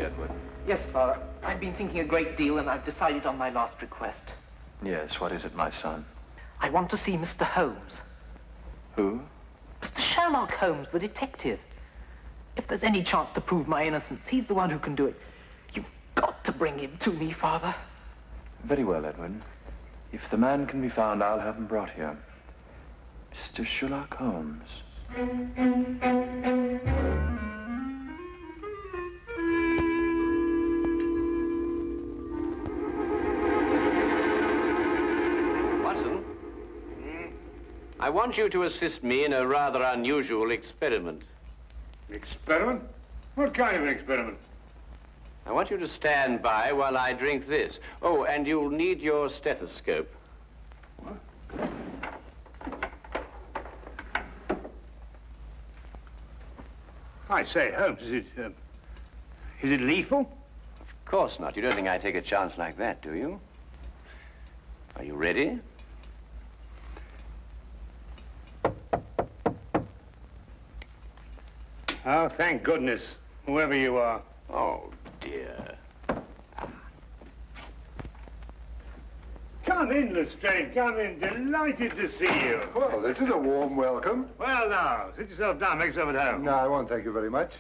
Edward. Yes, Father. I've been thinking a great deal, and I've decided on my last request. Yes, what is it, my son? I want to see Mr. Holmes. Who? Mr. Sherlock Holmes, the detective. If there's any chance to prove my innocence, he's the one who can do it. You've got to bring him to me, Father. Very well, Edward. If the man can be found, I'll have him brought here. Mr. Sherlock Holmes. Watson, I want you to assist me in a rather unusual experiment. Experiment? What kind of an experiment? I want you to stand by while I drink this. Oh, and you'll need your stethoscope. What? I say, Holmes, is it lethal? Of course not. You don't think I'd take a chance like that, do you? Are you ready? Oh, thank goodness, whoever you are. Oh, dear. Come in, Lestrade, come in. Delighted to see you. Well, this is a warm welcome. Well, now, sit yourself down, make yourself at home. No, I won't, thank you very much.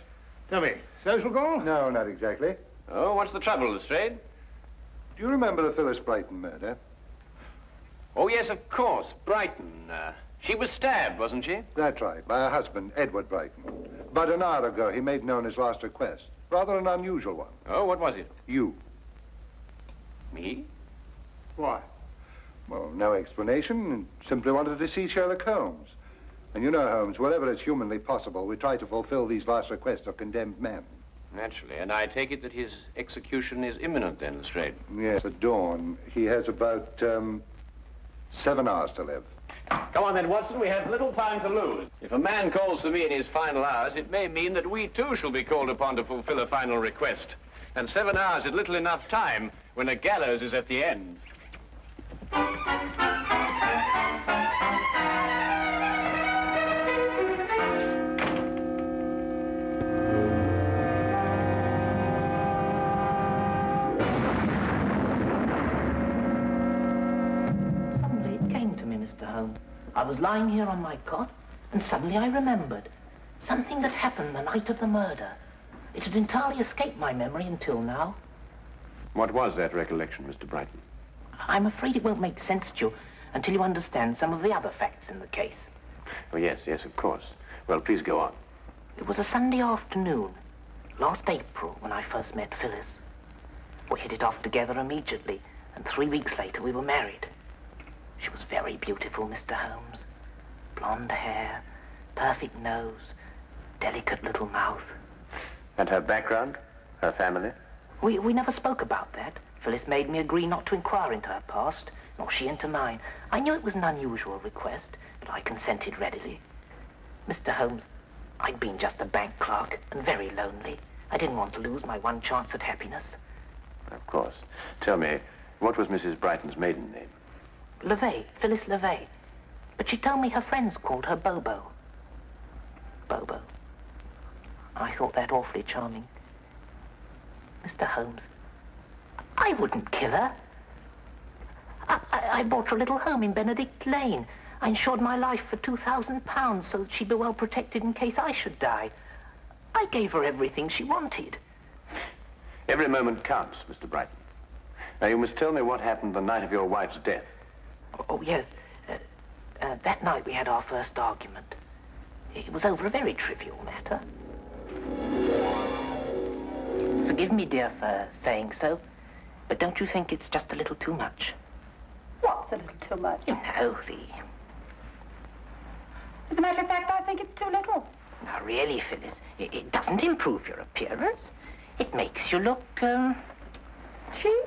Tell me, social call? No, not exactly. Oh, what's the trouble, Lestrade? Do you remember the Phyllis Brighton murder? Oh, yes, of course. Brighton. She was stabbed, wasn't she? That's right, by her husband, Edward Brighton. About an hour ago, he made known his last request. Rather an unusual one. Oh, what was it? You. Me? Why? Well, no explanation. Simply wanted to see Sherlock Holmes. And you know, Holmes, wherever it's humanly possible, we try to fulfill these last requests of condemned men. Naturally. And I take it that his execution is imminent then, Lestrade? Yes, at dawn. He has about 7 hours to live. Come on then, Watson. We have little time to lose. If a man calls for me in his final hours, it may mean that we too shall be called upon to fulfill a final request. And 7 hours is little enough time when a gallows is at the end. I was lying here on my cot, and suddenly I remembered something that happened the night of the murder. It had entirely escaped my memory until now. What was that recollection, Mr. Brighton? I'm afraid it won't make sense to you until you understand some of the other facts in the case. Oh, yes, of course. Well, please go on. It was a Sunday afternoon, last April, when I first met Phyllis. We hit it off together immediately, and 3 weeks later we were married. She was very beautiful, Mr. Holmes. Blonde hair, perfect nose, delicate little mouth. And her background? Her family? We never spoke about that. Phyllis made me agree not to inquire into her past, nor she into mine. I knew it was an unusual request, but I consented readily. Mr. Holmes, I'd been just a bank clerk and very lonely. I didn't want to lose my one chance at happiness. Of course. Tell me, what was Mrs. Brighton's maiden name? LeVay, Phyllis LeVay. But she told me her friends called her Bobo. Bobo. I thought that awfully charming. Mr. Holmes, I wouldn't kill her. I bought her a little home in Benedict Lane. I insured my life for £2,000 so that she'd be well protected in case I should die. I gave her everything she wanted. Every moment counts, Mr. Brighton. Now, you must tell me what happened the night of your wife's death. Oh, yes. That night we had our first argument. It was over a very trivial matter. Forgive me, dear, for saying so, but don't you think it's just a little too much? What's a little too much? You know, As a matter of fact, I think it's too little. Now, really, Phyllis, it doesn't improve your appearance. It makes you look, Cheap?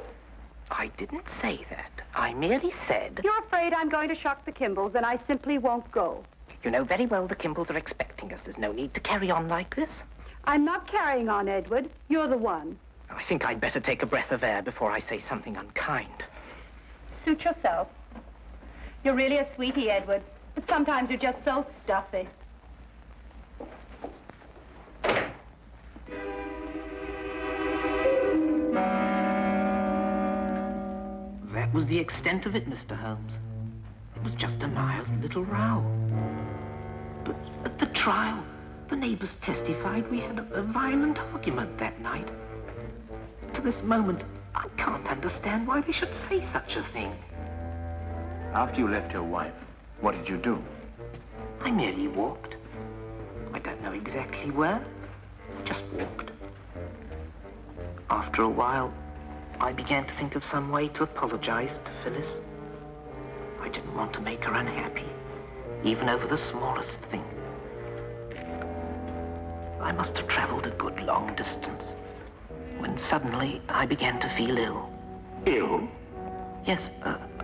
I didn't say that. I merely said... You're afraid I'm going to shock the Kimballs, and I simply won't go. You know very well the Kimballs are expecting us. There's no need to carry on like this. I'm not carrying on, Edward. You're the one. I think I'd better take a breath of air before I say something unkind. Suit yourself. You're really a sweetie, Edward, but sometimes you're just so stuffy. That was the extent of it, Mr. Holmes. It was just a mild little row. But at the trial, the neighbors testified we had a violent argument that night. To this moment, I can't understand why they should say such a thing. After you left your wife, what did you do? I merely walked. I don't know exactly where. I just walked. After a while, I began to think of some way to apologize to Phyllis. I didn't want to make her unhappy, even over the smallest thing. I must have traveled a good long distance when suddenly I began to feel ill. Ill? Yes,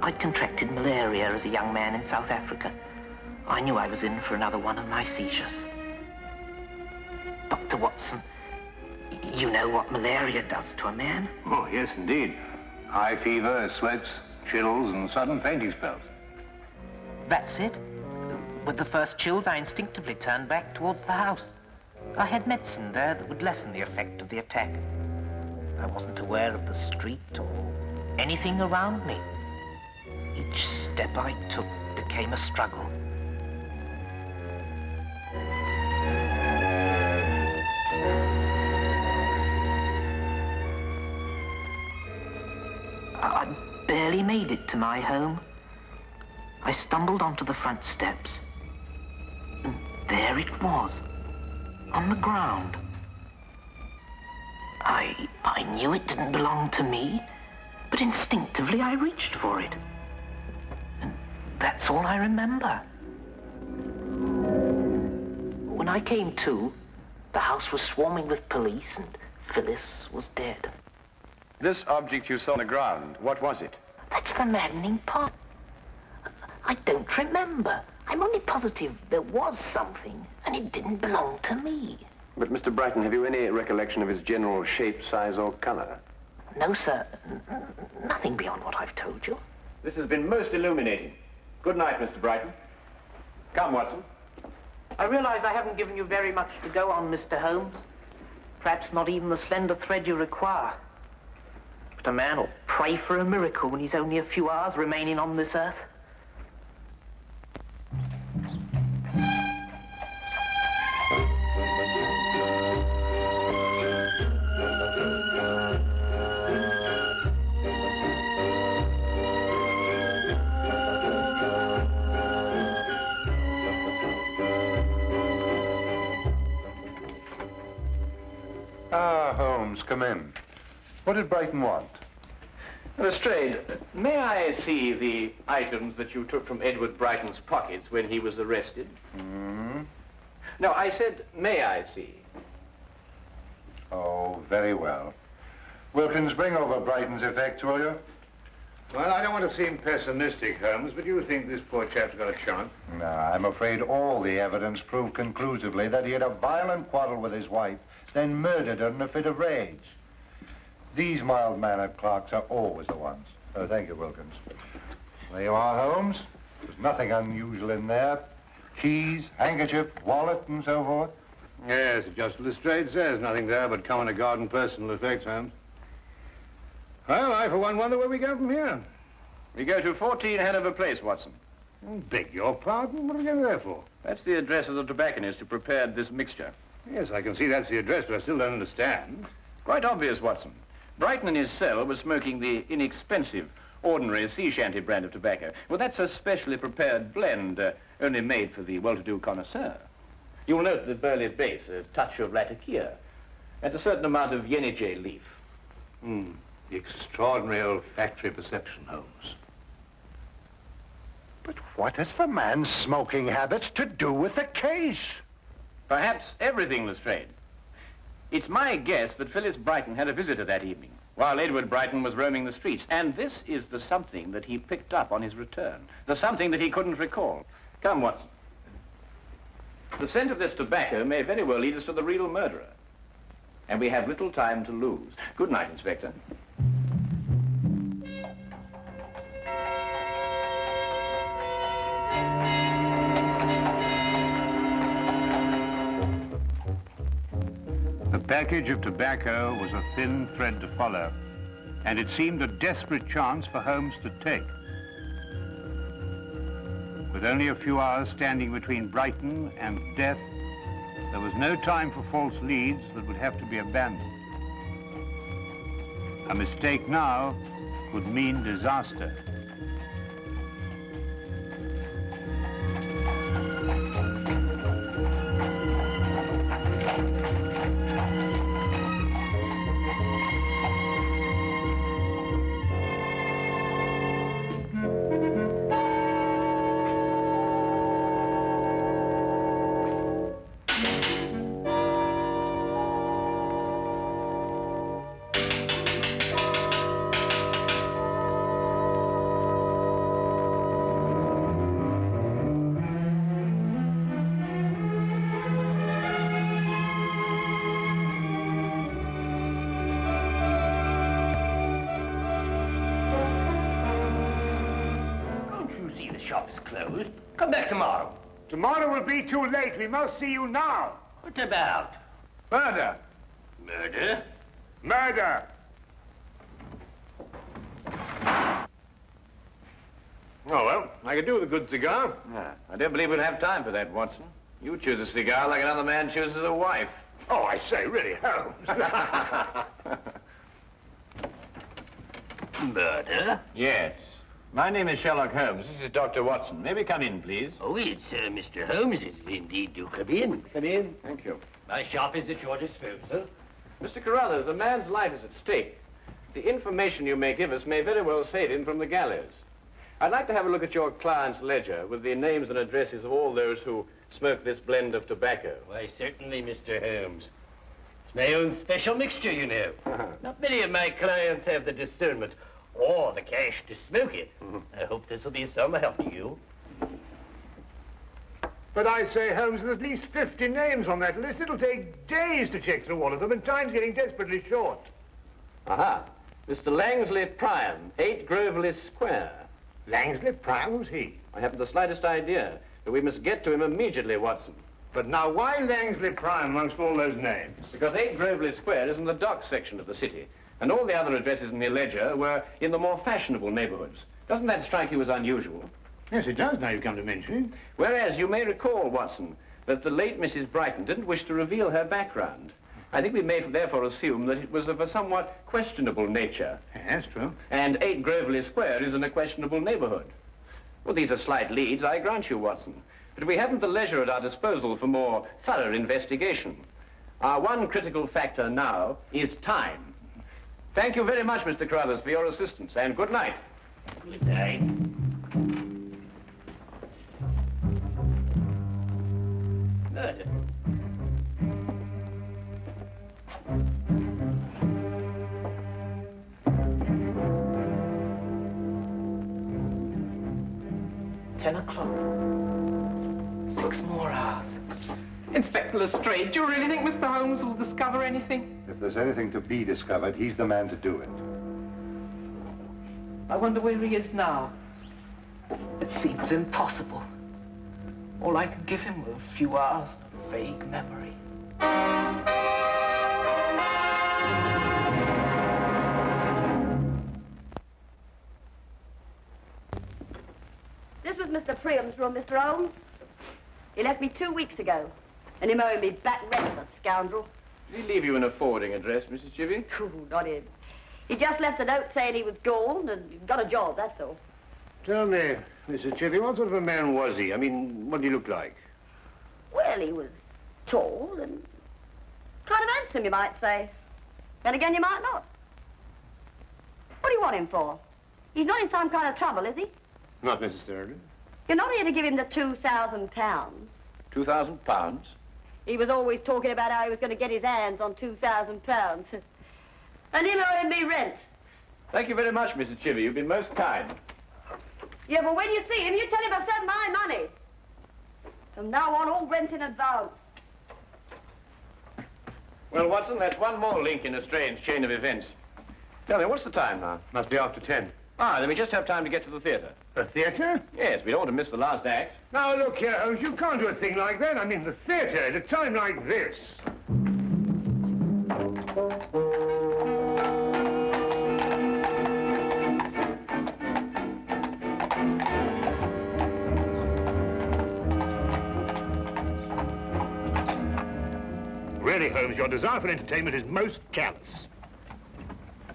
I'd contracted malaria as a young man in South Africa. I knew I was in for another one of my seizures. Dr. Watson, you know what malaria does to a man? Oh, yes, indeed. High fever, sweats, chills, and sudden fainting spells. That's it. With the first chills, I instinctively turned back towards the house. I had medicine there that would lessen the effect of the attack. I wasn't aware of the street or anything around me. Each step I took became a struggle. I barely made it to my home. I stumbled onto the front steps, and there it was, on the ground. I knew it didn't belong to me, but instinctively I reached for it. And that's all I remember. When I came to, the house was swarming with police and Phyllis was dead. This object you saw on the ground, what was it? That's the maddening part. I don't remember. I'm only positive there was something, and it didn't belong to me. But, Mr. Brighton, have you any recollection of its general shape, size, or color? No, sir. Nothing beyond what I've told you. This has been most illuminating. Good night, Mr. Brighton. Come, Watson. I realize I haven't given you very much to go on, Mr. Holmes. Perhaps not even the slender thread you require. But a man will pray for a miracle when he's only a few hours remaining on this earth. Ah, Holmes, come in. What did Brighton want? Lestrade, may I see the items that you took from Edward Brighton's pockets when he was arrested? Hmm? No, I said, may I see? Oh, very well. Wilkins, bring over Brighton's effects, will you? Well, I don't want to seem pessimistic, Holmes, but you think this poor chap's got a chance? No, I'm afraid all the evidence proved conclusively that he had a violent quarrel with his wife, then murdered her in a fit of rage. These mild-mannered clerks are always the ones. Oh, thank you, Wilkins. There you are, Holmes. There's nothing unusual in there. Keys, handkerchief, wallet, and so forth. Yes, just Lestrade says. Nothing there but common or garden personal effects, Holmes. Well, I, for one, wonder where we go from here. We go to 14 Hanover Place, Watson. Beg your pardon? What are we going there for? That's the address of the tobacconist who prepared this mixture. Yes, I can see that's the address, but I still don't understand. Quite obvious, Watson. Brighton in his cell was smoking the inexpensive, ordinary sea shanty brand of tobacco. Well, that's a specially prepared blend, only made for the well-to-do connoisseur. You'll note the burley base, a touch of latakia, and a certain amount of yenijay leaf. Extraordinary olfactory perception, Holmes. But what has the man's smoking habits to do with the case? Perhaps everything, Lestrade. It's my guess that Phyllis Brighton had a visitor that evening, while Edward Brighton was roaming the streets. And this is the something that he picked up on his return. The something that he couldn't recall. Come, Watson. The scent of this tobacco may very well lead us to the real murderer. And we have little time to lose. Good night, Inspector. The package of tobacco was a thin thread to follow, and it seemed a desperate chance for Holmes to take. With only a few hours standing between Brighton and death, there was no time for false leads that would have to be abandoned. A mistake now could mean disaster. Come back tomorrow. Tomorrow will be too late. We must see you now. What about? Murder. Murder? Murder. Oh, well, I could do with a good cigar. I don't believe we'll have time for that, Watson. You choose a cigar like another man chooses a wife. Oh, I say, really, Holmes. Murder? Yes. My name is Sherlock Holmes. This is Dr. Watson. May we come in, please? Oh, it's Mr. Holmes. Indeed, do come in. Come in. Thank you. My shop is at your disposal. Mr. Carruthers, a man's life is at stake. The information you may give us may very well save him from the gallows. I'd like to have a look at your client's ledger with the names and addresses of all those who smoke this blend of tobacco. Why, certainly, Mr. Holmes. It's my own special mixture, you know. Not many of my clients have the discernment or the cash to smoke it. I hope this will be some help to you. But I say, Holmes, there's at least 50 names on that list. It'll take days to check through all of them, and time's getting desperately short. Aha. Mr. Langsley Prime, 8 Groveley Square. Langsley Prime? Who's he? I haven't the slightest idea, but we must get to him immediately, Watson. But now, why Langsley Prime amongst all those names? Because 8 Groveley Square is in the dock section of the city, and all the other addresses in the ledger were in the more fashionable neighborhoods. Doesn't that strike you as unusual? Yes, it does, now you come to mention it. Whereas you may recall, Watson, that the late Mrs. Brighton didn't wish to reveal her background. I think we may therefore assume that it was of a somewhat questionable nature. Yes, true. And 8 Groveley Square is in a questionable neighborhood. Well, these are slight leads, I grant you, Watson. But we haven't the leisure at our disposal for more thorough investigation. Our one critical factor now is time. Thank you very much, Mr. Carruthers, for your assistance, and good night. Good night. Murder. $10 o'clock. 6 more hours. Inspector Lestrade, do you really think Mr. Holmes will discover anything? If there's anything to be discovered, he's the man to do it. I wonder where he is now. It seems impossible. All I could give him were a few hours of vague memory. This was Mr. Priam's room, Mr. Holmes. He left me 2 weeks ago. And him owing me back rent, that scoundrel. Did he leave you in a forwarding address, Mrs. Chivy? Ooh, not him. He just left a note saying he was gone and got a job, that's all. Tell me, Mrs. Chivy, what sort of a man was he? I mean, what did he look like? Well, he was tall and kind of handsome, you might say. Then again, you might not. What do you want him for? He's not in some kind of trouble, is he? Not necessarily. You're not here to give him the £2,000. £2,000? He was always talking about how he was going to get his hands on £2,000. And him owing me rent. Thank you very much, Mrs. Chivy. You've been most kind. Yeah, but when you see him, you tell him I sent my money. From now on, all rent in advance. Well, Watson, that's one more link in a strange chain of events. Tell me, what's the time now? Must be after 10. Ah, then we just have time to get to the theater. The theater? Yes, we don't want to miss the last act. Now, look here, Holmes, you can't do a thing like that. I mean, the theater at a time like this. Really, Holmes, your desire for entertainment is most callous.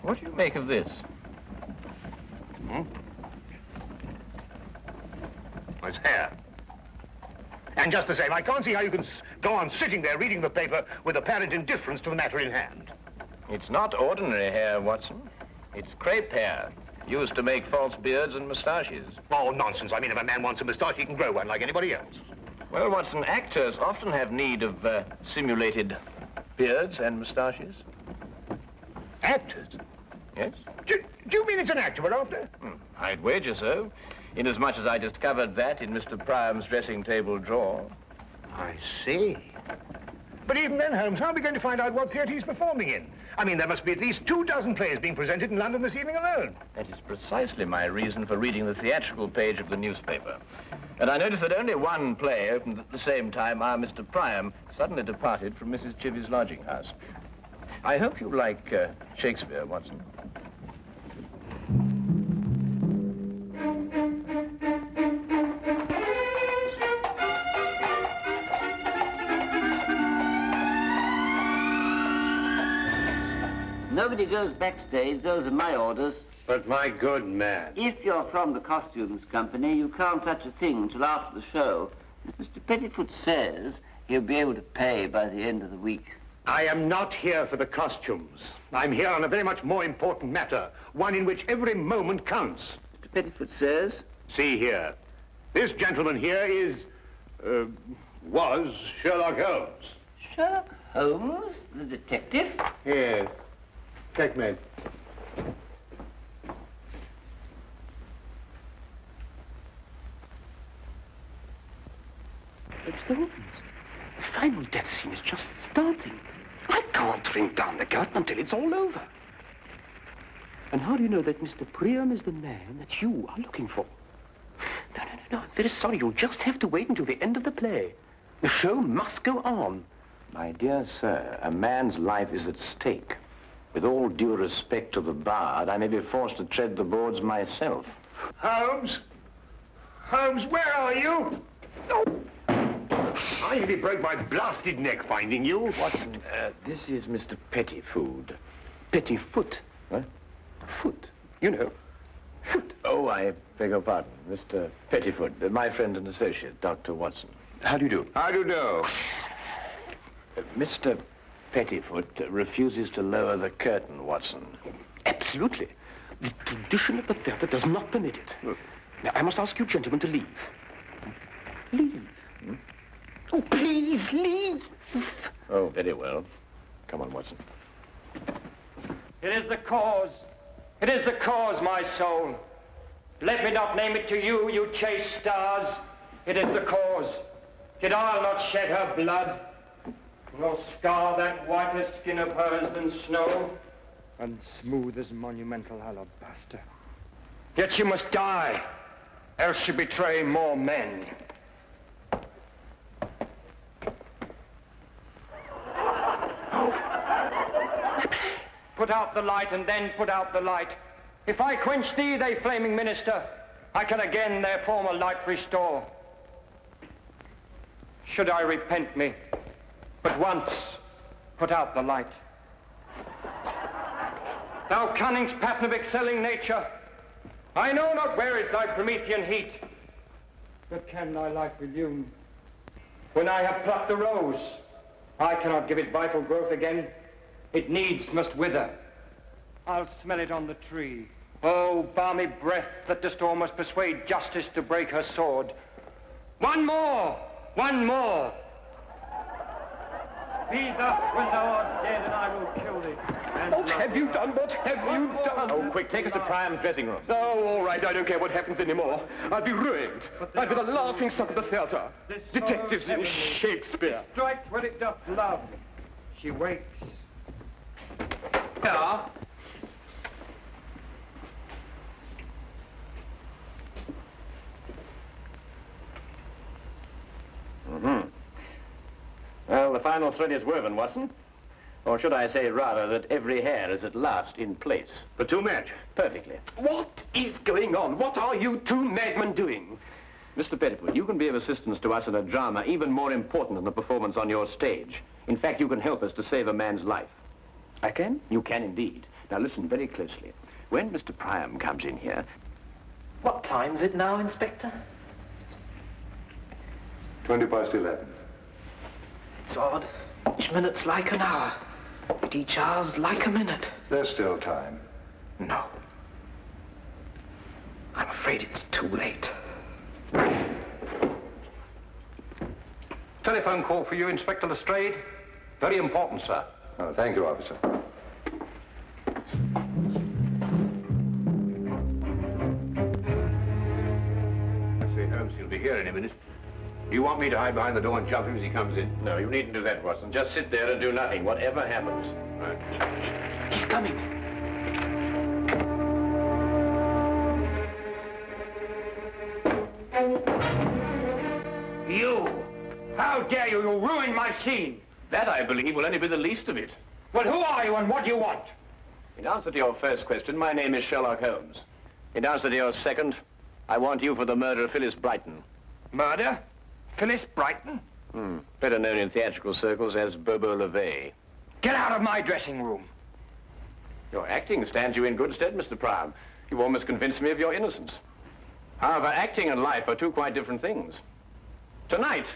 What do you make of this? It's hair. And just the same, I can't see how you can go on sitting there reading the paper with apparent indifference to the matter in hand. It's not ordinary hair, Watson. It's crepe hair, used to make false beards and moustaches. Oh, nonsense. I mean, if a man wants a moustache, he can grow one like anybody else. Well, Watson, actors often have need of simulated beards and moustaches. Actors? Yes? Do you mean it's an actor we're after? I'd wager so, inasmuch as I discovered that in Mr. Priam's dressing table drawer. I see. But even then, Holmes, how are we going to find out what theatre he's performing in? I mean, there must be at least 24 plays being presented in London this evening alone. That is precisely my reason for reading the theatrical page of the newspaper. And I noticed that only one play opened at the same time our Mr. Priam suddenly departed from Mrs. Chivy's lodging house. I hope you like Shakespeare, Watson. Nobody goes backstage. Those are my orders. But my good man. If you're from the costumes company, you can't touch a thing until after the show. As Mr. Pettifoot says, he'll be able to pay by the end of the week. I am not here for the costumes. I'm here on a very much more important matter, one in which every moment counts. Mr. Pettifoot says? See here. This gentleman here is, was Sherlock Holmes. Sherlock Holmes, the detective? Yes. Checkmate. It's the Holmes. The final death scene is just starting. I can't ring down the curtain until it's all over. And how do you know that Mr. Priam is the man that you are looking for? No. I'm very sorry. You'll just have to wait until the end of the play. The show must go on. My dear sir, a man's life is at stake. With all due respect to the bard, I may be forced to tread the boards myself. Holmes? Holmes, where are you? Oh. I nearly broke my blasted neck finding you. Watson, this is Mr. Pettifoot. Pettifoot? What? Foot. You know. Foot. Oh, I beg your pardon. Mr. Pettifoot, my friend and associate, Dr. Watson. How do you do? How do you do? Mr. Pettifoot refuses to lower the curtain, Watson. Absolutely. The tradition of the theatre does not permit it. Now, I must ask you gentlemen to leave. Leave. Oh, please, leave. Oh, very well. Come on, Watson. It is the cause. It is the cause, my soul. Let me not name it to you, you chaste stars. It is the cause. Yet I'll not shed her blood, nor scar that whiter skin of hers than snow, and smooth as monumental alabaster. Yet she must die, else she betray more men. Put out the light, and then put out the light. If I quench thee, they flaming minister, I can again their former light restore. Should I repent me, but once put out the light. Thou cunning's pattern of excelling nature, I know not where is thy Promethean heat, but can thy light illume? When I have plucked the rose, I cannot give it vital growth again. It needs must wither. I'll smell it on the tree. Oh, balmy breath that dost almost persuade justice to break her sword. One more! One more! Be thus when thou art dead, and I will kill thee. What have you done? What have you done? Oh, quick, take us to Priam's dressing room. Oh, all right, I don't care what happens anymore. I'll be ruined. I'll be the laughing stock of the theatre. Detectives in Shakespeare. Strikes where it doth love. She wakes. Yeah. Well, the final thread is woven, Watson. Or should I say, rather, that every hair is at last in place. The two match. Perfectly. What is going on? What are you two madmen doing? Mr. Pettifoot, you can be of assistance to us in a drama even more important than the performance on your stage. In fact, you can help us to save a man's life. I can? You can indeed. Now listen very closely. When Mr. Priam comes in here... What time's it now, Inspector? 11:20. It's odd. Each minute's like an hour, but each hour's like a minute. There's still time. No. I'm afraid it's too late. Telephone call for you, Inspector Lestrade. Very important, sir. Oh, thank you, officer. Say, Holmes, he'll be here any minute. You want me to hide behind the door and jump him as he comes in? No, you needn't do that, Watson. Just sit there and do nothing, whatever happens. Right. He's coming. You! How dare you? You ruined my scene! That, I believe, will only be the least of it. Well, who are you and what do you want? In answer to your first question, my name is Sherlock Holmes. In answer to your second, I want you for the murder of Phyllis Brighton. Murder? Phyllis Brighton? Better known in theatrical circles as Bobo LeVay. Get out of my dressing room. Your acting stands you in good stead, Mr. Priam. You've almost convinced me of your innocence. However, acting and life are two quite different things. Tonight,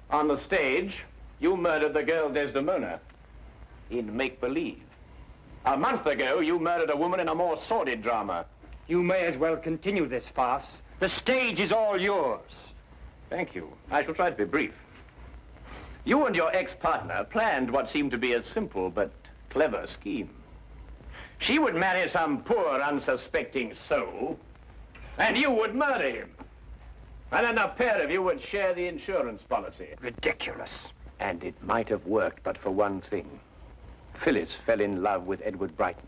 on the stage, you murdered the girl Desdemona in make-believe. A month ago, you murdered a woman in a more sordid drama. You may as well continue this farce. The stage is all yours. Thank you. I shall try to be brief. You and your ex-partner planned what seemed to be a simple but clever scheme. She would marry some poor, unsuspecting soul, and you would murder him. And then the pair of you would share the insurance policy. Ridiculous. And it might have worked, but for one thing. Phyllis fell in love with Edward Brighton.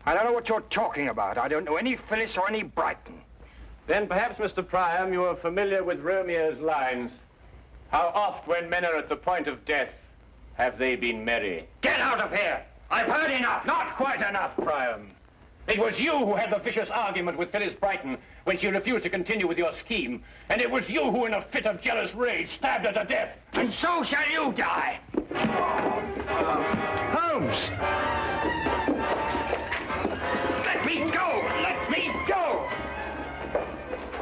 I don't know what you're talking about. I don't know any Phyllis or any Brighton. Then perhaps, Mr. Priam, you are familiar with Romeo's lines. How oft, when men are at the point of death, have they been merry? Get out of here! I've heard enough! Not quite enough, Priam. It was you who had the vicious argument with Phyllis Brighton when she refused to continue with your scheme. And it was you who, in a fit of jealous rage, stabbed her to death. And so shall you die! Holmes! Let me go! Let me go!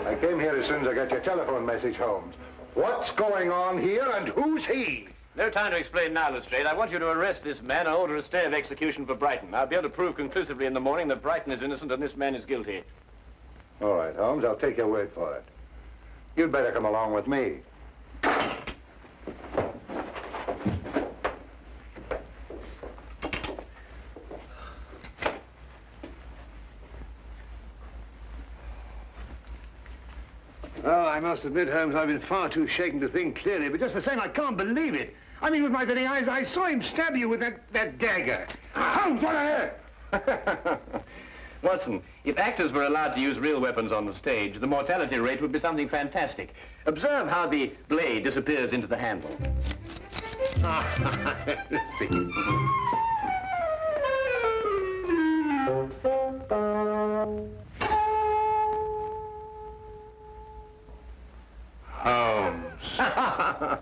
I came here as soon as I got your telephone message, Holmes. What's going on here and who's he? No time to explain now, Lestrade. I want you to arrest this man and order a stay of execution for Brighton. I'll be able to prove conclusively in the morning that Brighton is innocent and this man is guilty. All right, Holmes, I'll take your word for it. You'd better come along with me. Oh, I must admit, Holmes, I've been far too shaken to think clearly, but just the same, I can't believe it. I mean, with my very eyes, I saw him stab you with that dagger. Holmes, what on earth? Watson, if actors were allowed to use real weapons on the stage, the mortality rate would be something fantastic. Observe how the blade disappears into the handle. Holmes. Holmes.